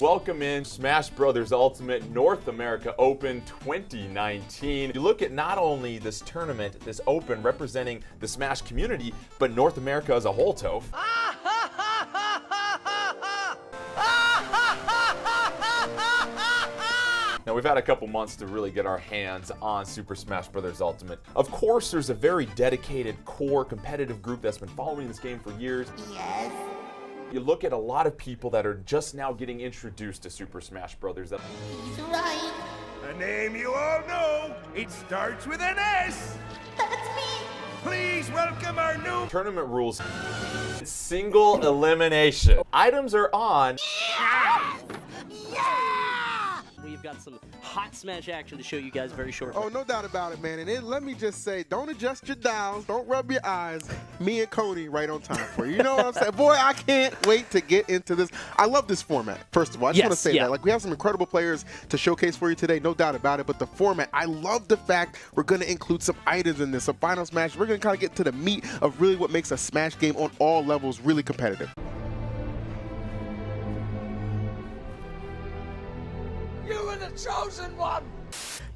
Welcome in Smash Brothers Ultimate North America Open 2019. You look at not only this tournament, this Open representing the Smash community, but North America as a whole, Toph. Now, we've had a couple months to really get our hands on Super Smash Bros. Ultimate. Of course, there's a very dedicated, core, competitive group that's been following this game for years. Yes. You look at a lot of people that are just now getting introduced to Super Smash Bros. He's right. A name you all know. It starts with an S. That's me. Please welcome our new Tournament rules. Single elimination. Items are on. Yes! Yeah! We've got some hot Smash action to show you guys very shortly. Oh, no doubt about it, man. And then let me just say, don't adjust your dials, don't rub your eyes. Me and Coney right on time for you. You know what I'm saying? Boy, I can't wait to get into this. I love this format, first of all. I just want to say that. Like, we have some incredible players to showcase for you today, no doubt about it. But the format, I love the fact we're going to include some items in this, some final Smash. We're going to kind of get to the meat of really what makes a Smash game on all levels really competitive. You were the chosen one.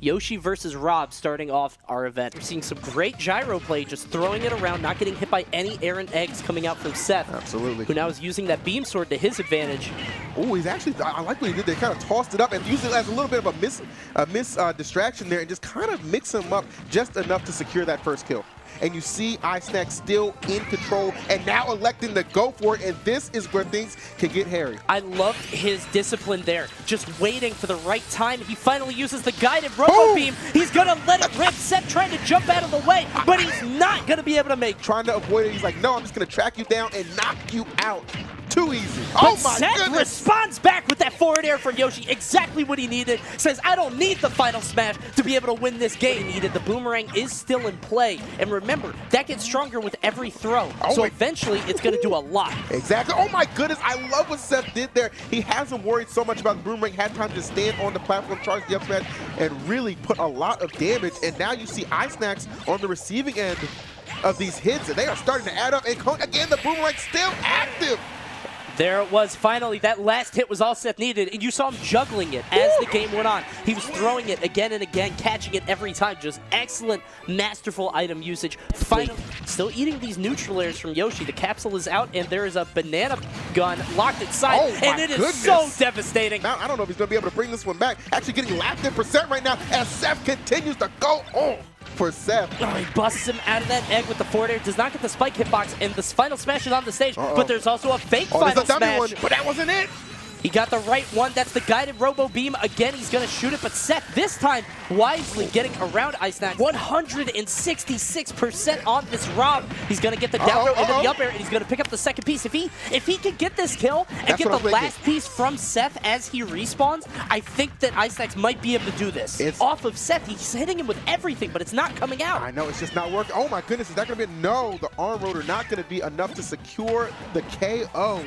Yoshi versus Rob starting off our event. We're seeing some great gyro play, just throwing it around, not getting hit by any errant eggs coming out from Seth. Absolutely. Who now is using that beam sword to his advantage. Oh, he's actually, I like what he did. They kind of tossed it up and used it as a little bit of a miss distraction there and just kind of mix him up just enough to secure that first kill. And you see iSnack still in control and now electing to go for it, and this is where things can get hairy. I loved his discipline there, just waiting for the right time. He finally uses the guided Robo Beam. He's gonna let it rip. Seth trying to jump out of the way, but he's not gonna be able to make it. Trying to avoid it, he's like, no, I'm just gonna track you down and knock you out. Too easy. But Oh my Seth goodness. responds back with that forward air from Yoshi, exactly what he needed. Says, I don't need the final smash to be able to win this game. Needed. The boomerang is still in play. And remember, that gets stronger with every throw. So eventually, it's going to do a lot. Exactly. Oh my goodness, I love what Seth did there. He hasn't worried so much about the boomerang, had time to stand on the platform, charge the up smash, and really put a lot of damage. And now you see iSnacks on the receiving end of these hits, and they are starting to add up. And again, the boomerang still active. There it was, finally. That last hit was all Seth needed, and you saw him juggling it as the game went on. He was throwing it again and again, catching it every time. Just excellent, masterful item usage. Finally, still eating these neutral airs from Yoshi. The capsule is out, and there is a banana gun locked inside, and it is so devastating. Now, I don't know if he's going to be able to bring this one back. Actually getting lapped in percent right now as Seth continues to go on. For Seth. Oh, he busts him out of that egg with the forward air. Does not get the spike hitbox, and the final smash is on the stage. But there's also a fake final smash. One, but that wasn't it. He got the right one. That's the guided Robo Beam. Again, he's going to shoot it, but Seth this time wisely getting around iSnack. 166% on this Rob. He's going to get the down throw into the up air, and he's going to pick up the second piece. If he can get this kill and get the last piece from Seth as he respawns, I think that iSnack might be able to do this. It's off of Seth. He's hitting him with everything, but it's not coming out. I know, it's just not working. Oh my goodness, is that going to be no? The arm rotor not going to be enough to secure the KO.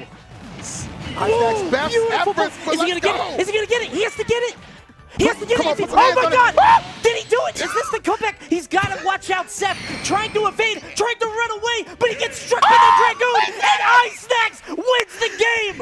iSnack's best efforts, Is he gonna get it? Is he gonna get it? He has to get it! He has to get it! On, oh my god! Did he do it? Is this the comeback? He's gotta watch out, Seth. Trying to evade, trying to run away, but he gets struck by the Dragoon, and iSnack wins the game!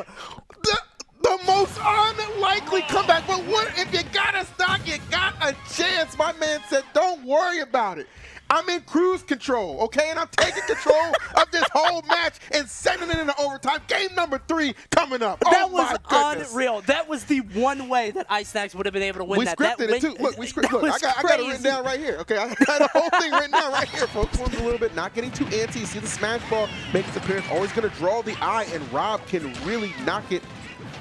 The most unlikely comeback, but what if you got a stock, you got a chance. My man said, don't worry about it. I'm in cruise control, okay? And I'm taking control of this whole match and sending it into overtime. Game number 3 coming up. That was unreal. That was the one way that iSnack would have been able to win that. We scripted it too. Look, I got it written down right here, okay? I got the whole thing written down right here, folks. One's a little bit not getting too antsy. You see the smash ball make its appearance. Always going to draw the eye, and Rob can really knock it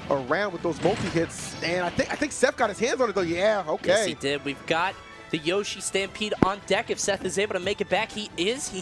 around with those multi-hits. And I think Seth got his hands on it, though. Yeah, okay. Yes, he did. We've got the Yoshi Stampede on deck. If Seth is able to make it back, he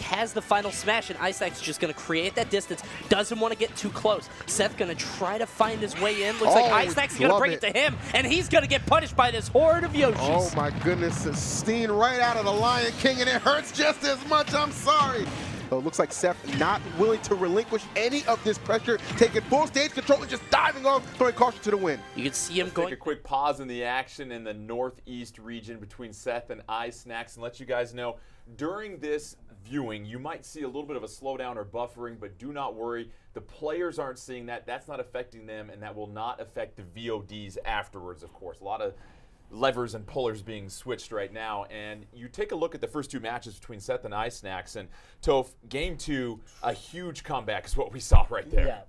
has the final smash, and iSnack's just going to create that distance. Doesn't want to get too close. Seth going to try to find his way in. Looks like iSnack's going to bring it to him, and he's going to get punished by this horde of Yoshis. Oh my goodness, it's Steen right out of the Lion King, and it hurts just as much. I'm sorry. So it looks like Seth not willing to relinquish any of this pressure, taking full stage control and just diving off, throwing caution to the wind. You can see him going. Take a quick pause in the action in the northeast region between Seth and iSnacks and let you guys know during this viewing, you might see a little bit of a slowdown or buffering, but do not worry. The players aren't seeing that. That's not affecting them, and that will not affect the VODs afterwards, of course. A lot of levers and pullers being switched right now. And you take a look at the first two matches between Seth and Ice Snacks, and Toph, game 2, a huge comeback is what we saw right there. Yeah.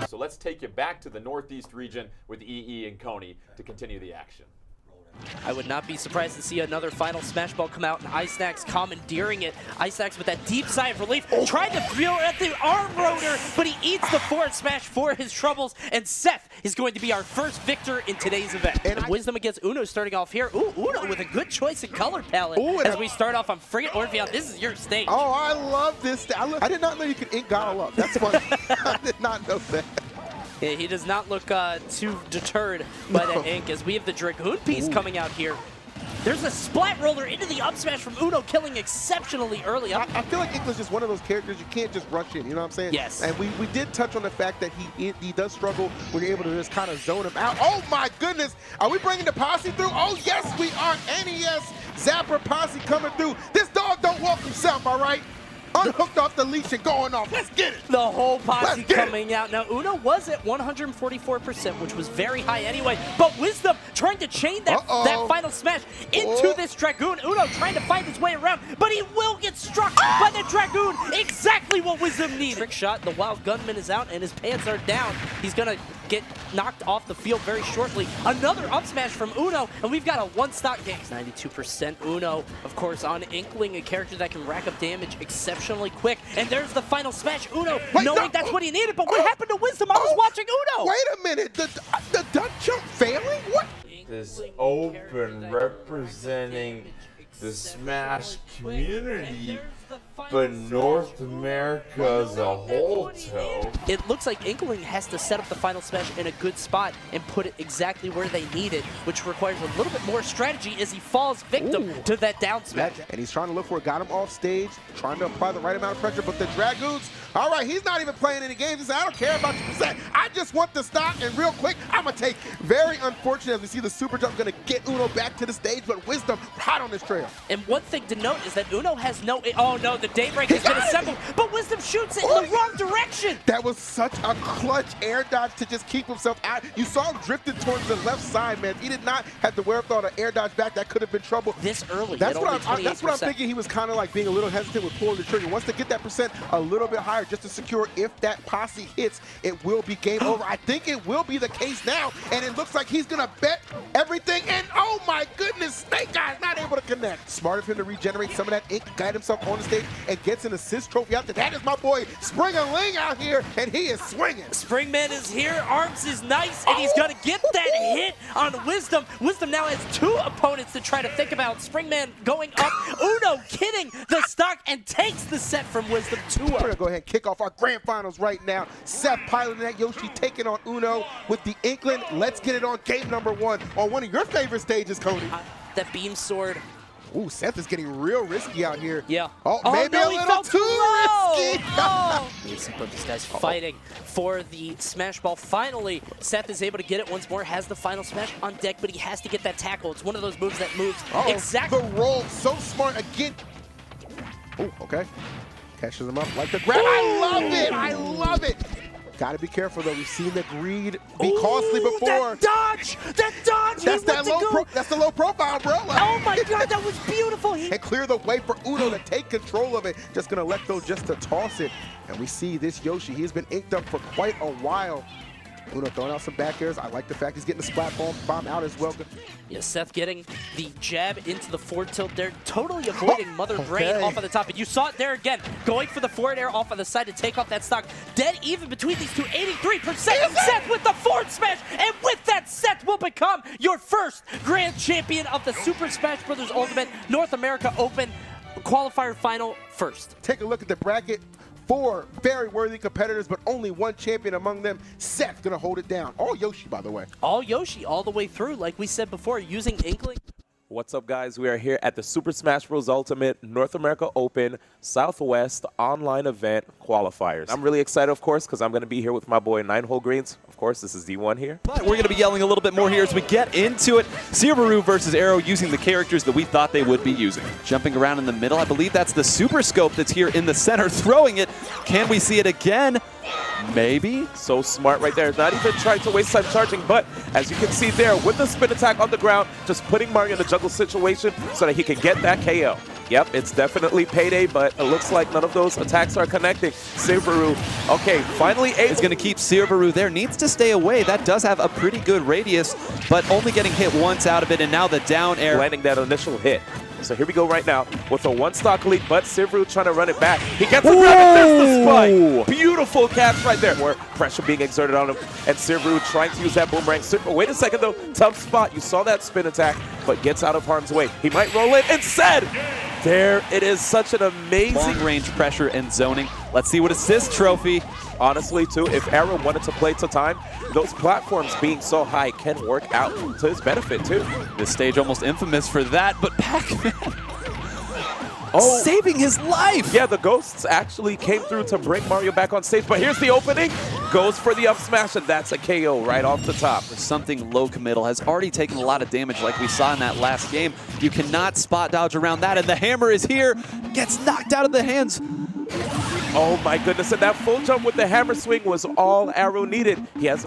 So let's take you back to the Northeast region with EE and Coney to continue the action. I would not be surprised to see another final smash ball come out and Ice Snacks commandeering it. Ice Snacks with that deep sigh of relief, tried to throw at the arm rotor, but he eats the forward smash for his troubles, and Seth is going to be our first victor in today's event. And Wisdom against Uno starting off here. Ooh, Uno with a good choice in color palette. As we start off on Frigate Orpheon, this is your stage. Oh, I love this. I did not know you could ink Guile up. That's funny. I did not know that. Yeah, he does not look too deterred by that ink, as we have the Dragoon piece coming out here. There's a splat roller into the up smash from Uno, killing exceptionally early. I feel like English is one of those characters you can't just rush in, you know what I'm saying? Yes. And we did touch on the fact that he does struggle when you're able to just kind of zone him out. Oh my goodness! Are we bringing the posse through? Oh yes, we are. NES Zapper posse coming through. This dog don't walk himself, all right? Unhooked off the leash and going off. Let's get it. The whole posse coming out. Now, Uno was at 144%, which was very high anyway. But Wisdom trying to chain that final smash into this Dragoon. Uno trying to find his way around, but he will get struck by the Dragoon. Exactly what Wisdom needs. Trick shot. The Wild Gunman is out, and his pants are down. He's going to get knocked off the field very shortly. Another up smash from Uno, and we've got a one-stock game. 92% Uno, of course, on Inkling, a character that can rack up damage exceptionally quick. And there's the final smash. Uno, knowing that's what he needed, but what happened to Wisdom? I was watching Uno. Wait a minute, the duck jump failing? What? This open representing the Smash community, but North America as a whole, Toe. It looks like Inkling has to set up the final smash in a good spot and put it exactly where they need it, which requires a little bit more strategy as he falls victim to that down smash. And he's trying to look for it, got him off stage, trying to apply the right amount of pressure, but the Dragoons, all right, he's not even playing any games. He said, I don't care about your percent. I just want the stock, and real quick, I'm going to take it. Very unfortunate as we see the super jump going to get Uno back to the stage, but Wisdom hot on this trail. And one thing to note is that Uno has no, oh no, the Daybreak has been assembled, but Wisdom shoots it in the wrong direction. That was such a clutch air dodge to just keep himself out. You saw him drifted towards the left side, man. If he did not have the wherewithal to air dodge back, that could have been trouble. This early, that's what I'm thinking. He was kind of like being a little hesitant with pulling the trigger. Wants to get that percent a little bit higher just to secure if that posse hits, it will be game over. I think it will be the case now, and it looks like he's going to bet everything, and oh my goodness, Snake Eyes not able to connect. Smart of him to regenerate some of that ink, guide himself on the stage, and gets an assist trophy out there. That is my boy Spring-a-Ling out here, and he is swinging. Springman is here, Arms is nice, and he's going to get that hit on Wisdom. Wisdom now has two opponents to try to think about. Springman going up, Uno getting the stock, and takes the set from Wisdom 2-0. We're going to go ahead and kick off our grand finals right now. Seth piloting that Yoshi, taking on Uno with the Inkling. Let's get it on game number 1 on one of your favorite stages, Cody. That beam sword. Ooh, Seth is getting real risky out here. Yeah. Oh, maybe no, a little too risky. Oh. These guys fighting for the smash ball. Finally, Seth is able to get it once more, has the final smash on deck, but he has to get that tackle. It's one of those moves that moves exactly. The roll, so smart again. Oh, okay. Catches him up like the grab. I love it. I love it. Got to be careful, though. We've seen the greed be costly before. That dodge! That dodge! That's that's the low profile, bro. Oh, my God. That was beautiful. And clear the way for Uno to take control of it. Just going to let go just to toss it. And we see this Yoshi. He's been inked up for quite a while. Uno throwing out some back airs. I like the fact he's getting the splat bomb out as well. Yeah, Seth getting the jab into the forward tilt there, totally avoiding Mother Brain off of the top. And you saw it there again, going for the forward air off on the side to take off that stock. Dead even between these two, 83%. Seth with the forward smash, and with that, Seth will become your first grand champion of the Super Smash Bros. Ultimate North America Open qualifier final first. Take a look at the bracket. 4 very worthy competitors, but only one champion among them. Seth gonna hold it down. All Yoshi, by the way. All Yoshi, all the way through, like we said before, using Inkling. What's up, guys? We are here at the Super Smash Bros. Ultimate North America Open Southwest online event qualifiers. I'm really excited, of course, because I'm going to be here with my boy 9-Hole Greens. Of course, this is D1 here. But we're going to be yelling a little bit more here as we get into it. Subaru versus Arrow using the characters that we thought they would be using. Jumping around in the middle, I believe that's the Super Scope that's here in the center, throwing it. Can we see it again? Maybe. So smart right there. Not even trying to waste time charging, but as you can see there, with the spin attack on the ground, just putting Mario in a juggle situation so that he can get that KO. Yep, it's definitely payday, but it looks like none of those attacks are connecting. Subaru, okay, finally able. Is going to keep Subaru there. Needs to stay away. That does have a pretty good radius, but only getting hit once out of it, and now the down air. Landing that initial hit. So here we go right now with a one-stock lead, but Subaru trying to run it back. He gets a grab, and there's the spike. Beautiful catch right there. More pressure being exerted on him, and Subaru trying to use that boomerang. Wait a second, though. Tough spot. You saw that spin attack, but gets out of harm's way. He might roll it instead. There it is. Such an amazing long-range pressure and zoning. Let's see what assist trophy. Honestly, too, if Arrow wanted to play to time, those platforms being so high can work out to his benefit, too. This stage almost infamous for that, but Pac-Man saving his life. Yeah, the ghosts actually came through to bring Mario back on stage, but here's the opening. Goes for the up smash, and that's a KO right off the top. Something low committal has already taken a lot of damage like we saw in that last game. You cannot spot dodge around that, and the hammer is here. Gets knocked out of the hands. Oh my goodness, and that full jump with the hammer swing was all Arrow needed. He has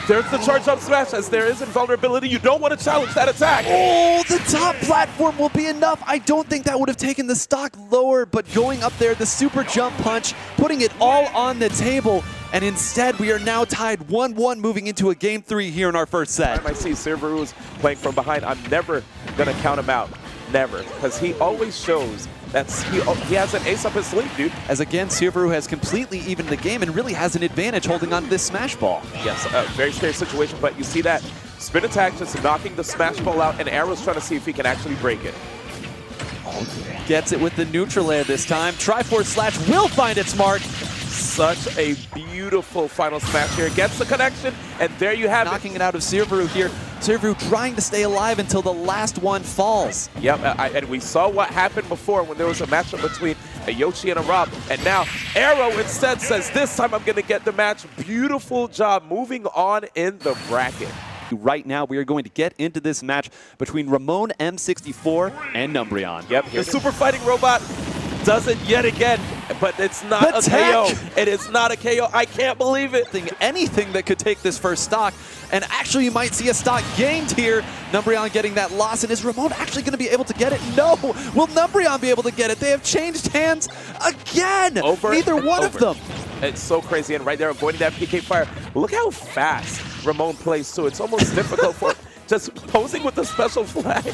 there's the charge up smash. As there is invulnerability, you don't want to challenge that attack. Oh, the top platform will be enough. I don't think that would have taken the stock lower, but going up there, the super jump punch, putting it all on the table. And instead, we are now tied 1-1 moving into a game 3 here in our first set. I see Subaru is playing from behind. I'm never going to count him out. Never. Because he always shows that he has an ace up his sleeve, dude. As again, Subaru has completely evened the game and really has an advantage holding on to this Smash Ball. Yes, a very scary situation, but you see that spin attack just knocking the Smash Ball out, and Arrow's trying to see if he can actually break it. Gets it with the neutral air this time. Triforce Slash will find its mark. Such a beautiful final smash here. Gets the connection, and there you have Knocking it out of Subaru here. Subaru trying to stay alive until the last one falls. Yep, and we saw what happened before when there was a matchup between a Yoshi and a Rob, and now Arrow instead says, this time I'm going to get the match. Beautiful job moving on in the bracket. Right now, we are going to get into this match between Ramon M64 and Numbreon. Yep, the super fighting robot does it yet again, but it's not a KO. It is not a KO. I can't believe it. Anything that could take this first stock, and actually you might see a stock gained here. Numbreon getting that loss, and is Ramon actually going to be able to get it? No. Will Numbreon be able to get it? They have changed hands again. Neither one of them. It's so crazy, and right there avoiding that PK fire. Look how fast Ramon plays too. It's almost difficult for just posing with the special flag.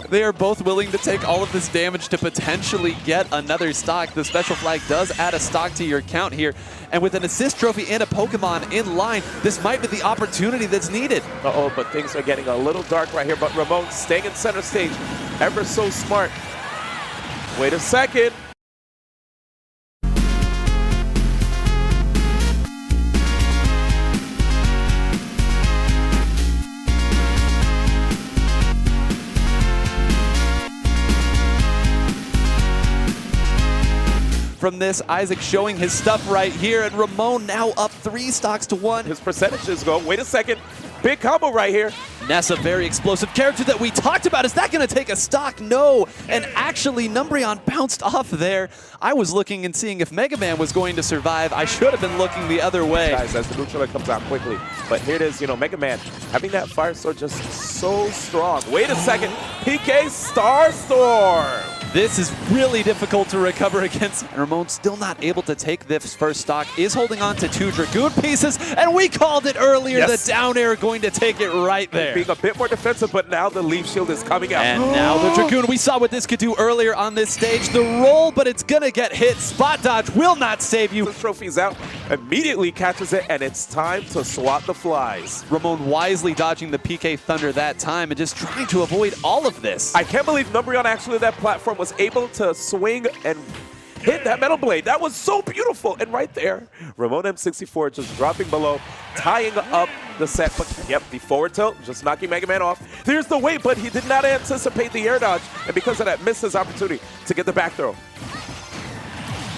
They are both willing to take all of this damage to potentially get another stock. The special flag does add a stock to your count here. And with an assist trophy and a Pokemon in line, this might be the opportunity that's needed. Uh-oh, but things are getting a little dark right here. But Ramon staying in center stage, ever so smart. Wait a second. From this, Isaac showing his stuff right here, and Ramon now up 3 stocks to 1. His percentages go. Wait a second. Big combo right here. Nessa, very explosive character that we talked about. Is that going to take a stock? No. And actually, Numbreon bounced off there. I was looking and seeing if Mega Man was going to survive. I should have been looking the other way. Guys, as the neutral comes out quickly. But here it is, you know, Mega Man having that Fire Sword just so strong. Wait a second. PK Starstorm. This is really difficult to recover against. And Ramon's still not able to take this first stock. Is holding on to 2 Dragoon pieces. And we called it earlier. Yes. The down air going to take it right there. Being a bit more defensive, but now the Leaf Shield is coming out. And now the Dragoon. We saw what this could do earlier on this stage. The roll, but it's going to get hit. Spot dodge will not save you. The trophy's out. Immediately catches it, and it's time to swat the flies. Ramon wisely dodging the PK Thunder that time and just trying to avoid all of this. I can't believe Numbreon actually that platform was able to swing and hit that Metal Blade. That was so beautiful. And right there, Ramon M64 just dropping below, tying up the set. But yep, the forward tilt, just knocking Mega Man off. There's the weight, but he did not anticipate the air dodge, and because of that, missed his opportunity to get the back throw.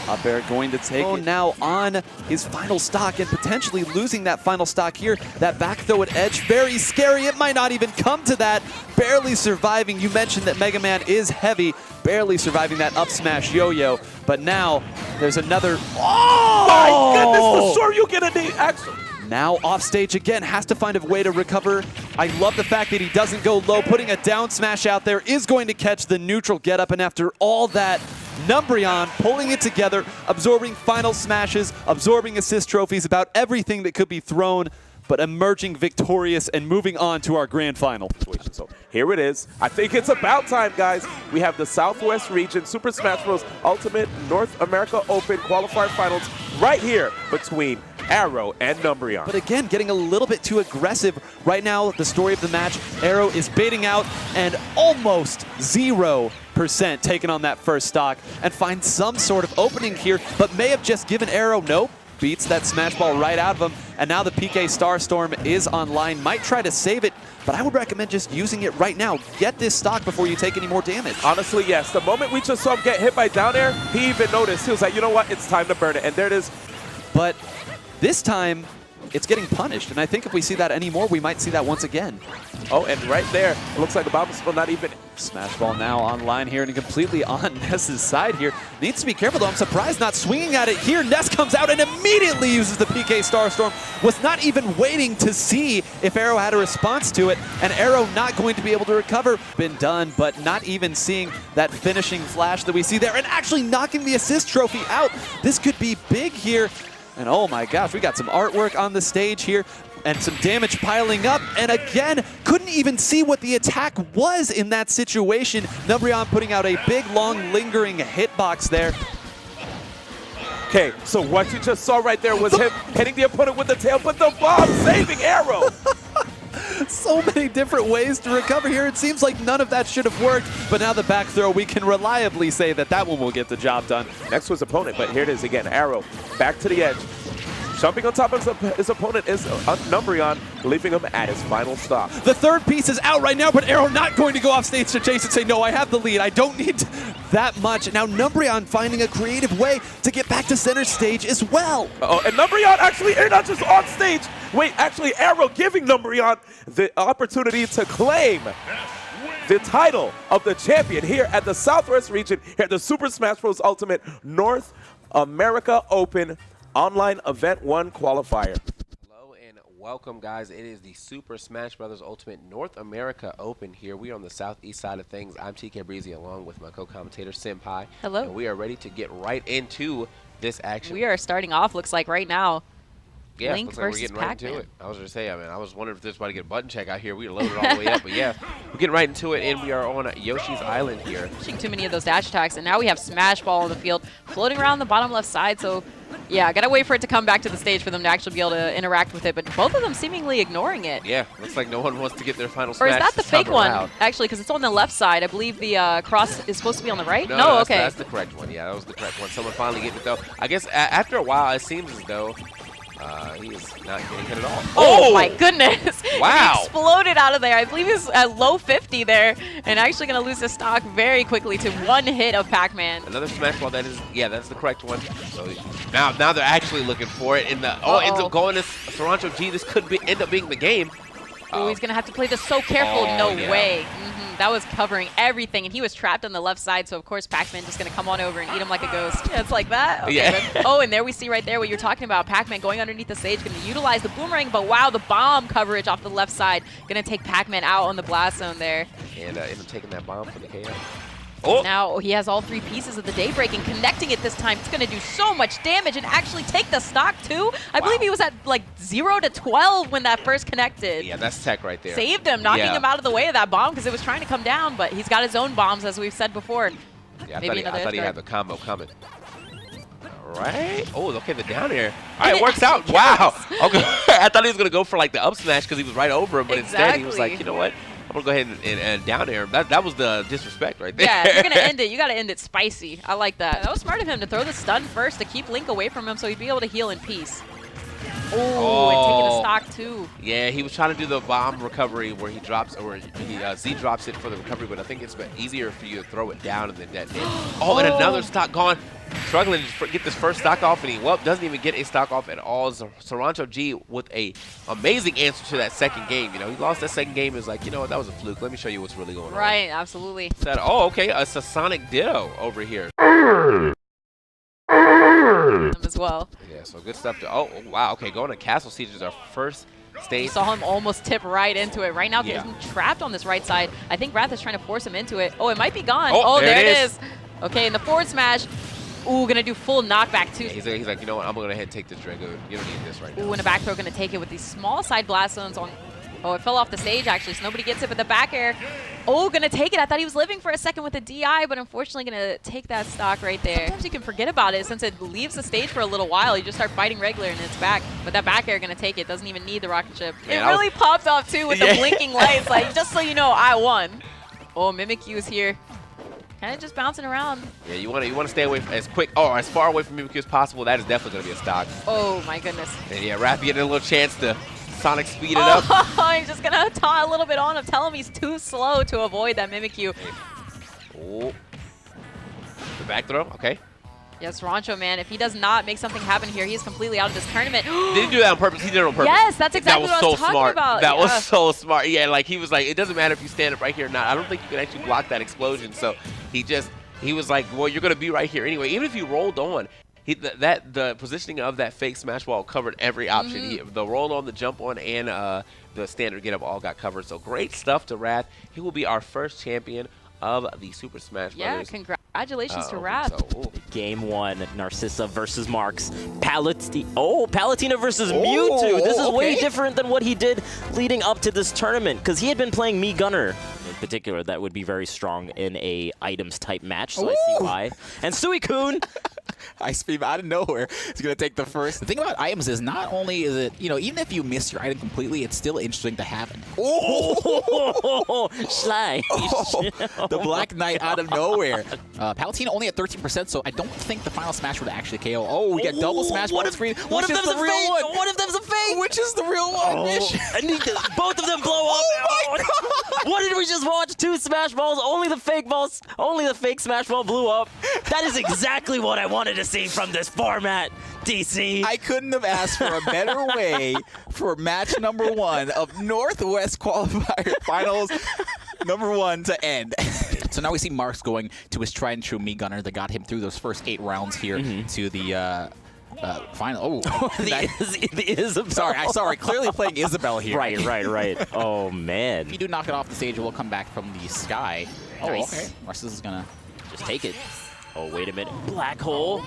Up air going to take now on his final stock and potentially losing that final stock here. That back throw at edge, very scary. It might not even come to that. Barely surviving. You mentioned that Mega Man is heavy. Barely surviving that up smash yo-yo. But now there's another. Oh! My goodness, the Shoryuken and the actual. Now off stage again, has to find a way to recover. I love the fact that he doesn't go low. Putting a down smash out there is going to catch the neutral getup. And after all that, Numbreon pulling it together, absorbing final smashes, absorbing assist trophies, about everything that could be thrown, but emerging victorious and moving on to our grand final. So here it is. I think it's about time, guys. We have the Southwest Region Super Smash Bros. Ultimate North America Open Qualifier Finals right here between Arrow and Numbreon. But again, getting a little bit too aggressive. Right now, the story of the match, Arrow is baiting out and almost 0% taking on that first stock and finds some sort of opening here, but may have just given Arrow, nope, beats that smash ball right out of him. And now the PK Starstorm is online, might try to save it, but I would recommend just using it right now. Get this stock before you take any more damage. Honestly, yes. The moment we just saw him get hit by down air, he even noticed. He was like, you know what, it's time to burn it. And there it is. But this time, it's getting punished, and I think if we see that anymore, we might see that once again. Oh, and right there, it looks like the bomb is still not even. Smash ball now online here and completely on Ness's side here. Needs to be careful though. I'm surprised not swinging at it here. Ness comes out and immediately uses the PK Starstorm. Was not even waiting to see if Arrow had a response to it, and Arrow not going to be able to recover. Been done, but not even seeing that finishing flash that we see there, and actually knocking the assist trophy out. This could be big here. And oh my gosh, we got some artwork on the stage here and some damage piling up. And again, couldn't even see what the attack was in that situation. Numbreon putting out a big, long, lingering hitbox there. Okay, so what you just saw right there was him hitting the opponent with the tail, but the bomb saving Arrow. So many different ways to recover here. It seems like none of that should have worked, but now the back throw, we can reliably say that that one will get the job done. Next was opponent, but here it is again. Arrow back to the edge. Jumping on top of his opponent is Numbreon, leaving him at his final stop. The third piece is out right now, but Arrow not going to go off stage to chase and say, no, I have the lead. I don't need that much. Now Numbreon finding a creative way to get back to center stage as well. Oh, and Numbreon actually not just on stage. Wait, actually Arrow giving Numbreon the opportunity to claim the title of the champion here at the Southwest region, here at the Super Smash Bros. Ultimate North America Open Online Event 1 Qualifier. Hello and welcome, guys. It is the Super Smash Bros. Ultimate North America Open here. We are on the southeast side of things. I'm TK Breezy along with my co-commentator Senpai. Hello. And we are ready to get right into this action. We are starting off, looks like right now. Yeah, Link looks like we're versus getting right Pac-Man. into it. I was going to say, I was wondering if this was about to get a button check out here. We were loaded all the way up, but yeah, we're getting right into it, and we are on Yoshi's Island here. Pushing too many of those dash attacks, and now we have Smash Ball on the field, floating around the bottom left side, so yeah, gotta wait for it to come back to the stage for them to actually be able to interact with it, but both of them seemingly ignoring it. Yeah, looks like no one wants to get their final Or smash. is that the this time fake one, around. actually, because it's on the left side. I believe the cross is supposed to be on the right? No, okay. That's the correct one. Yeah, that was the correct one. Someone finally getting it, though. I guess after a while, it seems as though he is not getting hit at all. Oh my goodness. Wow. He exploded out of there. I believe he's at low 50 there and actually going to lose his stock very quickly to one hit of Pac-Man. Another smash ball. That is, yeah, that's the correct one. So now they're actually looking for it. In the ends up going to Toronto G. This could end up being the game. Oh, he's going to have to play this so careful. No way. That was covering everything, and he was trapped on the left side, so of course Pac-Man just going to come on over and eat him like a ghost. Yeah, it's like that? Okay, yeah. Oh, and there we see right there what you're talking about. Pac-Man going underneath the stage, going to utilize the boomerang, but wow, the bomb coverage off the left side. Going to take Pac-Man out on the blast zone there. And end up taking that bomb for the KO. Oh. Now he has all three pieces of the Daybreak and connecting it this time. It's going to do so much damage and actually take the stock too. I believe he was at like 0 to 12 when that first connected. Yeah, that's tech right there. Saved him, knocking him out of the way of that bomb because it was trying to come down, but he's got his own bombs as we've said before. Yeah, I thought he had the combo coming. All right. Oh, okay, the down air. All right, it works out. Yes. Wow. Okay. I thought he was going to go for like the up smash because he was right over him, but instead he was like, you know what? I'm going to go ahead and down air him. That was the disrespect right there. Yeah, if you're going to end it, you got to end it spicy. I like that. That was smart of him to throw the stun first to keep Link away from him so he'd be able to heal in peace. Oh, and taking the stock too. Yeah, he was trying to do the bomb recovery where he drops, or he Z drops it for the recovery, but I think it's easier for you to throw it down and then detonate. Oh, and another stock gone. Struggling to get this first stock off, and he doesn't even get a stock off at all. Sarancho G with a amazing answer to that second game. You know, he lost that second game. He was like, you know what, that was a fluke. Let me show you what's really going on. Right, absolutely. Said, oh, okay, a Sonic Ditto over here. As well. Yeah, so good stuff. Oh, wow. Okay, going to Castle Siege is our first stage. You saw him almost tip right into it. Right now, Yeah. he's trapped on this right side. I think Wrath is trying to force him into it. Oh, it might be gone. Oh, there there it it is. Okay, in the forward smash. Ooh, gonna do full knockback too. Yeah, he's like, you know what? I'm gonna go ahead and take this Dragoon. You don't need this right now. Ooh, and a back throw gonna take it with these small side blast zones on. Oh, it fell off the stage actually, so nobody gets it. But the back air. Oh, gonna take it. I thought he was living for a second with the DI, but unfortunately gonna take that stock right there. Sometimes you can forget about it since it leaves the stage for a little while. You just start fighting regular and it's back. But that back air gonna take it. Doesn't even need the rocket ship. Man, it really popped off too with the blinking lights. Like, just so you know, I won. Oh, Mimikyu is here. Kind of just bouncing around. Yeah, you want to stay away as far away from Mimikyu as possible. That is definitely gonna be a stock. Oh my goodness. And yeah, Wrath getting a little chance to Sonic speed it up. Oh, he's just gonna taunt a little bit on him. Tell him he's too slow to avoid that Mimikyu. Oh, the back throw. Okay. Yes, Rancho, man. If he does not make something happen here, he's completely out of this tournament. Did he do that on purpose? He did it on purpose. Yes, that's exactly that was what I was so talking smart. about. That Yeah. was so smart. Yeah, like he was like, it doesn't matter if you stand up right here or not. I don't think you can actually block that explosion. So he was like, well, you're gonna be right here anyway. Even if you rolled on, the positioning of that fake smash ball covered every option. The roll on, the jump on, and the standard get up all got covered. So great stuff to Wrath. He will be our first champion of the Super Smash Brothers. Yeah, congratulations to Wrath. So, Game 1, Narcissa versus Marks. Palutena versus Mewtwo. This is way different than what he did leading up to this tournament, because he had been playing Mii Gunner. In particular, that would be very strong in a items type match, so I see why. And Suicune. Ice Beam out of nowhere is going to take the first. The thing about items is not only is it, you know, even if you miss your item completely, it's still interesting to have it. Sly. The Black Knight out of nowhere. Palutena only at 13%, so I don't think the final smash would actually KO. Oh, we get double smash on screen. One of them's a fake. One of them's a fake. Which is the real one? And both of them blow up. Oh my God. What did we just watch? 2 smash balls. Only the fake smash ball blew up. That is exactly what I wanted to see from this format, DC. I couldn't have asked for a better way for match number 1 of Northwest Qualifier Finals number 1 to end. So now we see Marks going to his tried and true Mii Gunner that got him through those first 8 rounds here to the final. Oh, the Isabel. Sorry. Clearly playing Isabel here. Right. Oh, man. If you do knock it off the stage, it will come back from the sky. Oh, Nice. okay. Marks is gonna Just take it. Oh, wait a minute. Black hole.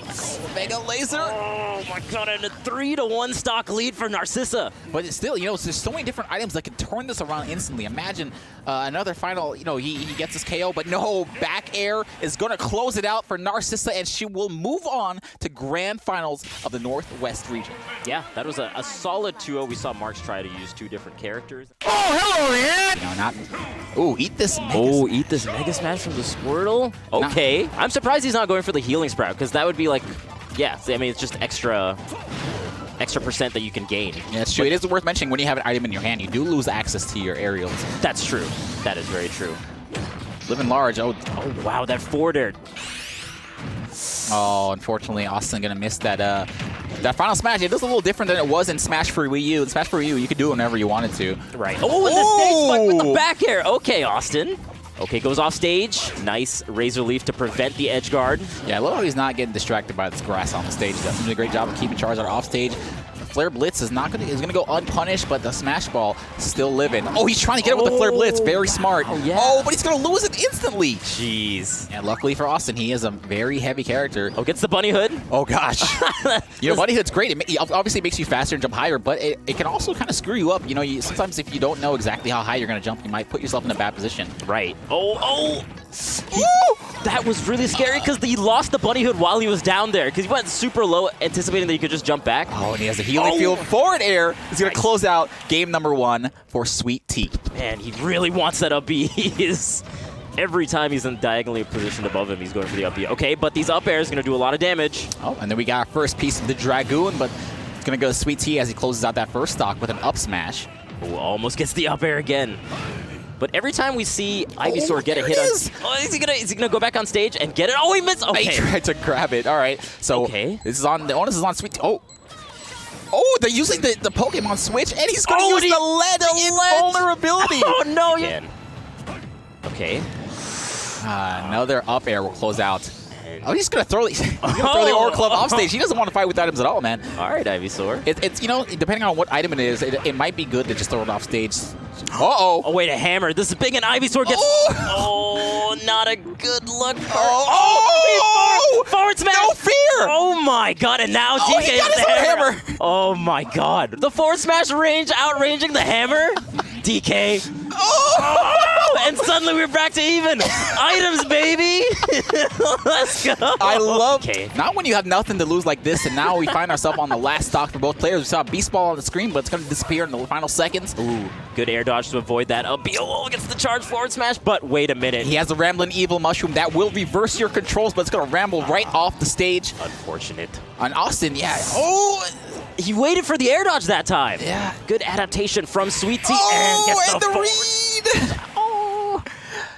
Mega Laser. Oh, my God. And a 3-1 stock lead for Narcissa. But it's still, you know, there's so many different items that can turn this around instantly. Imagine another final, you know, he gets his KO, but no, back air is going to close it out for Narcissa, and she will move on to grand finals of the Northwest region. Yeah, that was a solid 2-0. We saw Marks try to use 2 different characters. Oh, hello, man! No, not. Ooh, eat this Mega Smash. Eat this Mega Smash from the Squirtle? Okay. I'm surprised he's not going for the healing sprout, because that would be like, yeah, I mean, it's just extra percent that you can gain. Yeah, it's true. It is worth mentioning when you have an item in your hand, you do lose access to your aerials. That's true. That is very true. Living large. Oh, wow, that forward air. Oh, unfortunately, Austin gonna miss that that final smash. It is a little different than it was in Smash for Wii U. In Smash for Wii U, you could do it whenever you wanted to. Right. Oh, and the stage spike with the back air. Okay, Austin. Okay, goes off stage. Nice Razor Leaf to prevent the edge guard. Yeah, I love how he's not getting distracted by this grass on the stage. He does a great job of keeping Charizard off stage. Flare Blitz is gonna go unpunished, but the Smash Ball still living. Oh, he's trying to get it with the Flare Blitz. Very smart. Oh, yeah. Oh, but he's gonna lose it instantly. Jeez. And luckily for Austin, he is a very heavy character. Oh, gets the Bunny Hood. Oh gosh. You know, Bunny Hood's great. It obviously makes you faster and jump higher, but it can also kind of screw you up. You know, sometimes if you don't know exactly how high you're gonna jump, you might put yourself in a bad position. Right. Oh. That was really scary because he lost the Bunny Hood while he was down there because he went super low, anticipating that he could just jump back. Oh, and he has a healing field. Forward air is going to close out game number 1 for Sweet Tea. Man, he really wants that up B. Every time he's in diagonally positioned above him, he's going for the up B. Okay, but these up airs are going to do a lot of damage. Oh, and then we got our first piece of the Dragoon, but It's going to go to Sweet Tea as he closes out that first stock with an up smash. Ooh, almost gets the up air again. But every time we see Ivysaur get a hit on... Oh, is he gonna go back on stage and get it? Oh, he missed! Okay. He tried to grab it. All right. So this is on... The onus is on Sweet Tea. Oh, they're using the Pokemon Switch, and he's going to use the lead invulnerability. Oh, no. Yeah. Okay. Another up air will close out. Oh, he's gonna throw the Aura Club off stage. He doesn't want to fight with items at all, man. All right, Ivysaur. It's depending on what item it is, it might be good to just throw it off stage. Uh-oh. Oh, wait, a hammer. This is big, and Ivysaur gets... Oh, not a good look. Forward smash. No fear. Oh, my God, and now DK he got is his the own hammer. hammer. Oh, my God. The forward smash range outranging the hammer. DK. Oh, and suddenly we're back to even. Items, baby. Let's go. I love not when you have nothing to lose like this, and now we find ourselves on the last stock for both players. We saw Beast Ball on the screen, but it's going to disappear in the final seconds. Ooh, good air dodge to avoid that. BOO gets the charge forward smash, but wait a minute. He has the Rambling Evil Mushroom that will reverse your controls, but it's going to ramble right off the stage. Unfortunate. On Austin, yeah. Oh! He waited for the air dodge that time. Yeah. Good adaptation from Sweet Tea and gets the read. Oh.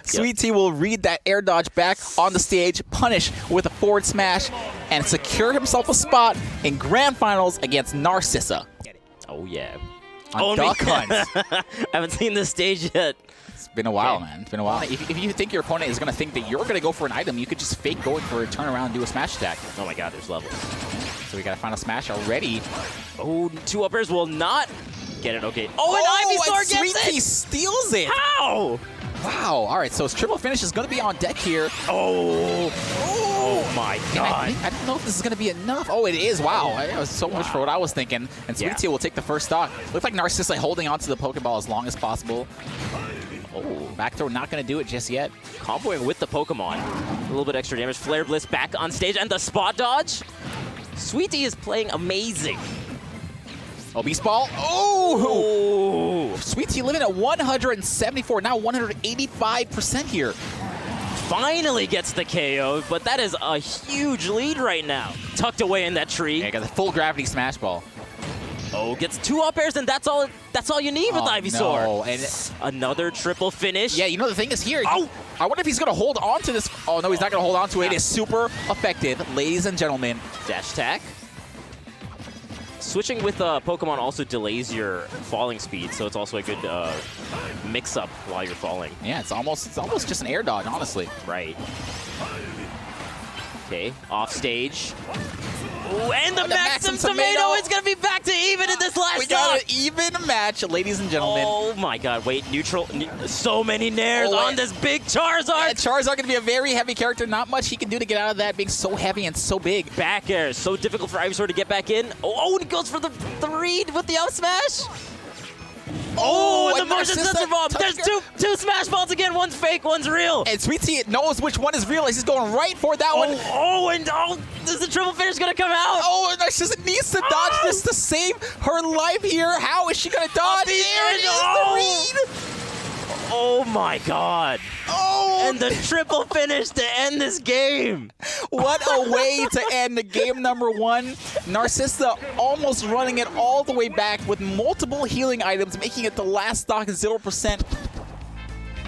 Sweet Tea will read that air dodge back on the stage, punish with a forward smash, and secure himself a spot in Grand Finals against Narcissa. Oh, yeah. On Duck Hunt. Haven't seen this stage yet. It's been a while, man. It's been a while. If you think your opponent is going to think that you're going to go for an item, you could just fake going for a turnaround and do a smash attack. Oh, my God, there's levels. So we got a final smash already. Oh, two up airs will not get it. Okay. Oh, and Ivysaur gets Sweet it. Tea steals it. How? Wow. All right, so his triple finish is going to be on deck here. Oh my God. I don't know if this is going to be enough. Oh, it is. Wow. It was so much for what I was thinking. And Sweet Tea will take the first stock. Looks like Narcissa holding onto the Pokeball as long as possible. Oh, back throw not going to do it just yet. Comboing with the Pokemon. A little bit extra damage. Flare Bliss back on stage and the spot dodge. Sweet Tea is playing amazing. Oh, Beast Ball. Oh! Sweet Tea living at 174, now 185% here. Finally gets the KO, but that is a huge lead right now. Tucked away in that tree. Yeah, got the full gravity smash ball. Oh, gets two up airs, and that's all you need with Ivysaur. No. And another triple finish. Yeah, you know the thing is here. Oh! I wonder if he's going to hold on to this. Oh, no, he's not going to hold on to it. It is super effective, ladies and gentlemen. Dash attack. Switching with Pokemon also delays your falling speed, so it's also a good mix-up while you're falling. Yeah, it's almost just an air dodge, honestly. Right. Okay, off stage. Ooh, and the Maxim Tomato is going to be back to even in this last We got an even match, ladies and gentlemen. Oh my God, wait, neutral. So many nairs on this big Charizard. Yeah, Charizard going to be a very heavy character. Not much he can do to get out of that being so heavy and so big. Back air, so difficult for Ivysaur to get back in. Oh, and he goes for the read with the up smash. Oh, and the motion sensor bomb. There's two smash balls again. One's fake, one's real. And Sweet Tea knows which one is real. He's going right for that one. Is the triple finish going to come out? Oh, and Narcissa needs to dodge this to save her life here. How is she going to dodge? There it is, the read. Oh my God. Oh! And the triple finish to end this game. What a way to end the game number one. Narcissa almost running it all the way back with multiple healing items, making it the last stock 0%.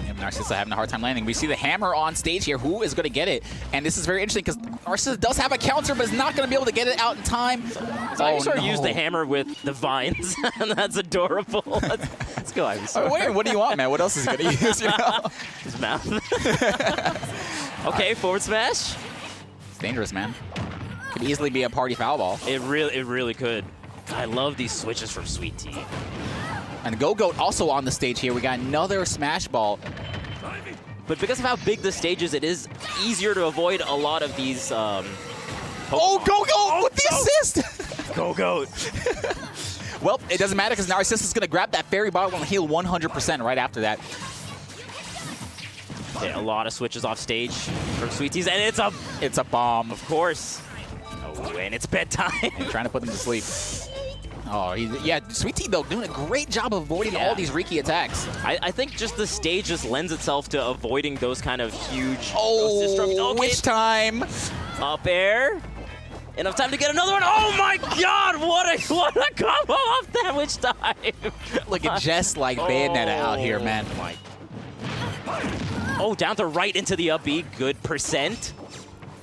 And Narcissa having a hard time landing. We see the hammer on stage here. Who is going to get it? And this is very interesting because Narcissa does have a counter, but is not going to be able to get it out in time. So Ivysaur used the hammer with the vines, and that's adorable. Let's go, Ivysaur. Wait, what do you want, man? What else is he going to use? You know? His mouth. Okay, forward smash. It's dangerous, man. Could easily be a party foul ball. It really could. I love these switches from Sweet Tea. And Go-Goat also on the stage here. We got another smash ball. But because of how big the stage is, it is easier to avoid a lot of these Oh, Go-Goat with the assist! Go-Goat. Well, it doesn't matter because Narcissa's going to grab that fairy bottle and heal 100% right after that. Okay, a lot of switches off stage from Sweet Tea's, and it's a bomb. Of course. Oh, and it's bedtime. And trying to put them to sleep. Oh, yeah, Sweet Tea, though, doing a great job of avoiding all these Riki attacks. I think just the stage just lends itself to avoiding those kind of huge... Oh, which time? Up air. Enough time to get another one. Oh my God! What a combo off that witch dive. Looking just like Bayonetta out here, man. Oh, down to right into the up B. Good percent.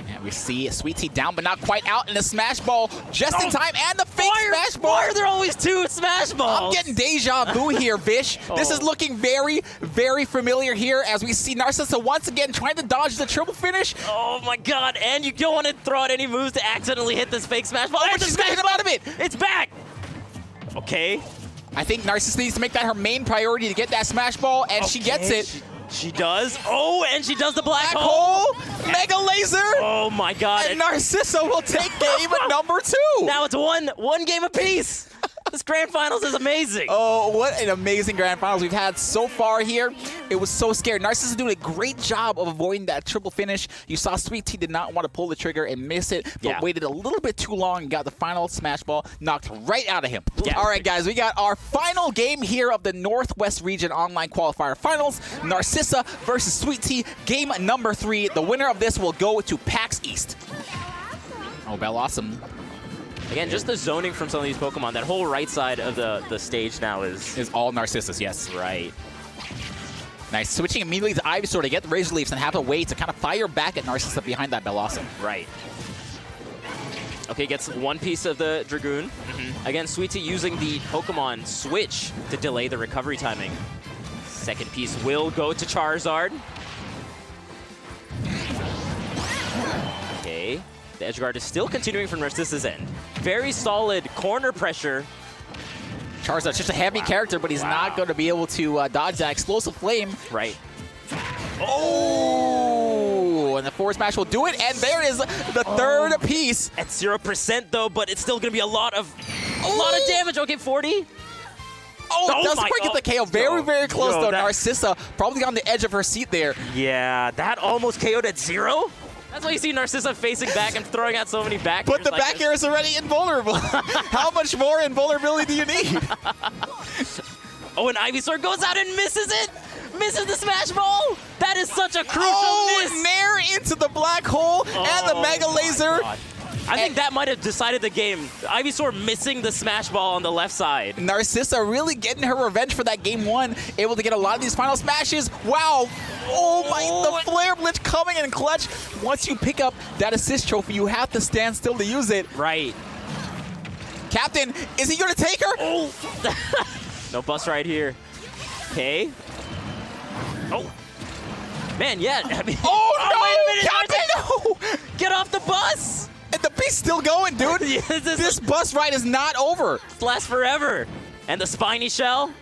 And we see Sweet Tea down, but not quite out, in the smash ball just in time, and the fake smash ball. Why are there always two smash balls? I'm getting deja vu here, Vish. This is looking very, very familiar here as we see Narcissa once again trying to dodge the triple finish. Oh my God, and you don't want to throw out any moves to accidentally hit this fake smash ball. Oh, but she's gonna hit him out of it. It's back. Okay. I think Narcissa needs to make that her main priority to get that smash ball, and she gets it. She does. Oh, and she does the black hole. Mega laser. Oh my God. And Narcissa will take game number 2. Now it's one game apiece. This grand finals is amazing. Oh, what an amazing grand finals we've had so far here. It was so scary. Narcissa doing a great job of avoiding that triple finish. You saw Sweet Tea did not want to pull the trigger and miss it, but waited a little bit too long and got the final smash ball knocked right out of him. Yeah. All right, guys, we got our final game here of the Northwest Region Online Qualifier Finals. Narcissa versus Sweet Tea, game number 3. The winner of this will go to PAX East. Oh, Bell Awesome. Again, just the zoning from some of these Pokemon. That whole right side of the stage now is all Narcissus, yes. Right. Nice. Switching immediately to Ivysaur to get the Razor Leafs and have a way to kind of fire back at Narcissa behind that Bellossom. Right. Okay, gets one piece of the Dragoon. Again, Sweet Tea using the Pokemon Switch to delay the recovery timing. Second piece will go to Charizard. Okay. The edge guard is still continuing from Narcissa's end. Very solid corner pressure. Charizard's just a heavy character, but he's not going to be able to dodge that explosive flame. Right. Oh! And the forward smash will do it, and there is the third piece. At 0% though, but it's still going to be a lot of damage. Okay, 40. Oh, doesn't quite get the KO. Very, very close though. Narcissa probably on the edge of her seat there. Yeah, that almost KO'd at 0. That's why you see Narcissa facing back and throwing out so many back airs. But the back air is already invulnerable. How much more invulnerability do you need? Oh, and Ivysaur goes out and misses it. Misses the smash ball. That is such a crucial miss. Nair into the black hole and the Mega Laser. I think that might have decided the game. Ivysaur missing the smash ball on the left side. Narcissa really getting her revenge for that game 1. Able to get a lot of these final smashes. Wow. Oh my, the Flare Blitz coming in clutch. Once you pick up that assist trophy, you have to stand still to use it. Right. Captain, is he going to take her? Oh. No bus right here. Okay. Oh. Man, yeah. I mean, oh no, wait a minute. Captain, no. Get off the bus. And the beast's still going, dude. This bus ride is not over. It lasts forever. And the spiny shell.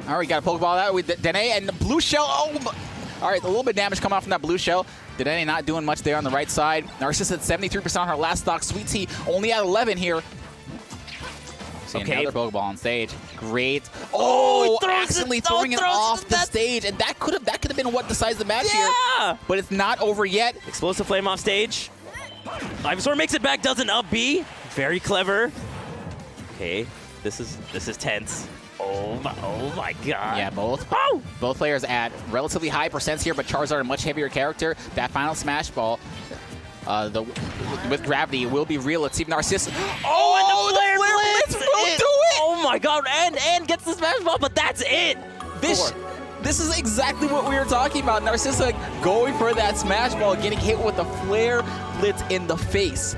All right, we got a Pokeball out with Dene and the blue shell. Oh, all right, a little bit of damage coming off from that blue shell. Dene not doing much there on the right side. Narcissa at 73% on her last stock. Sweet Tea only at 11 here. See another Pokeball on stage. Great. Oh, accidentally throwing it off the stage, and that could have been what decides the match here. But it's not over yet. Explosive flame off stage. Ivysaur makes it back, does an up B. Very clever. Okay, this is tense. Oh my God. Yeah, both players at relatively high percents here, but Charizard a much heavier character. That final smash ball, with gravity, will be real. Let's see if Narcissa. Oh, and the Flare Blitz will do it! Oh my God, and gets the smash ball, but that's it. This is exactly what we were talking about. Narcissa going for that smash ball, getting hit with the Flare Blitz in the face.